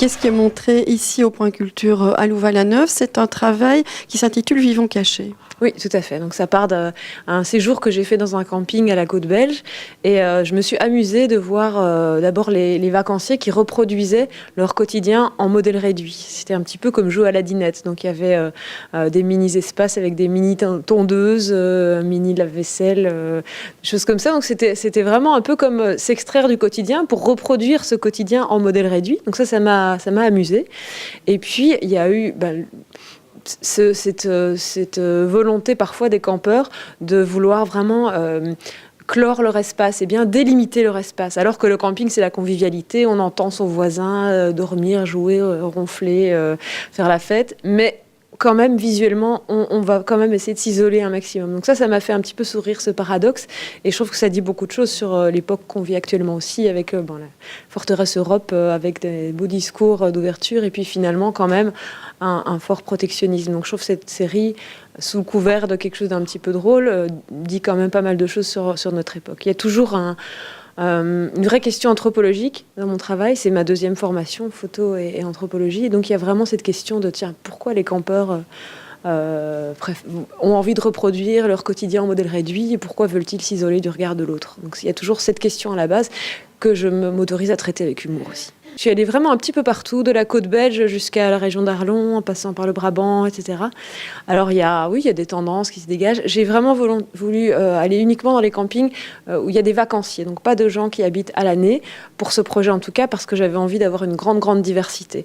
ce qui est montré ici au Point Culture à Louvain-la-Neuve, c'est un travail qui s'intitule Vivons cachés. Oui, tout à fait. Donc ça part d'un séjour que j'ai fait dans un camping à la côte belge et je me suis amusée de voir d'abord les vacanciers qui reproduisaient leur quotidien en modèle réduit. C'était un petit peu comme jouer à la dinette. Donc il y avait des mini-espaces avec des mini-tondeuses, mini lave-vaisselle, des choses comme ça. Donc c'était vraiment un peu comme s'extraire du quotidien pour reproduire ce quotidien en modèle réduit. Donc ça m'a amusée. Et puis il y a eu... cette volonté parfois des campeurs de vouloir vraiment clore leur espace et bien délimiter leur espace. Alors que le camping, c'est la convivialité, on entend son voisin dormir, jouer, ronfler, faire la fête, mais quand même, visuellement, on va quand même essayer de s'isoler un maximum. Donc ça m'a fait un petit peu sourire, ce paradoxe. Et je trouve que ça dit beaucoup de choses sur l'époque qu'on vit actuellement aussi, avec la forteresse Europe, avec des beaux discours d'ouverture, et puis finalement, quand même, un fort protectionnisme. Donc je trouve que cette série, sous le couvert de quelque chose d'un petit peu drôle, dit quand même pas mal de choses sur notre époque. Il y a toujours une vraie question anthropologique dans mon travail, c'est ma deuxième formation, photo et anthropologie. Et donc il y a vraiment cette question de, tiens, pourquoi les campeurs ont envie de reproduire leur quotidien en modèle réduit et pourquoi veulent-ils s'isoler du regard de l'autre. Donc il y a toujours cette question à la base que je m'autorise à traiter avec humour aussi. Je suis allée vraiment un petit peu partout, de la côte belge jusqu'à la région d'Arlon, en passant par le Brabant, etc. Alors il y a des tendances qui se dégagent. J'ai vraiment voulu aller uniquement dans les campings où il y a des vacanciers, donc pas de gens qui habitent à l'année, pour ce projet en tout cas, parce que j'avais envie d'avoir une grande diversité.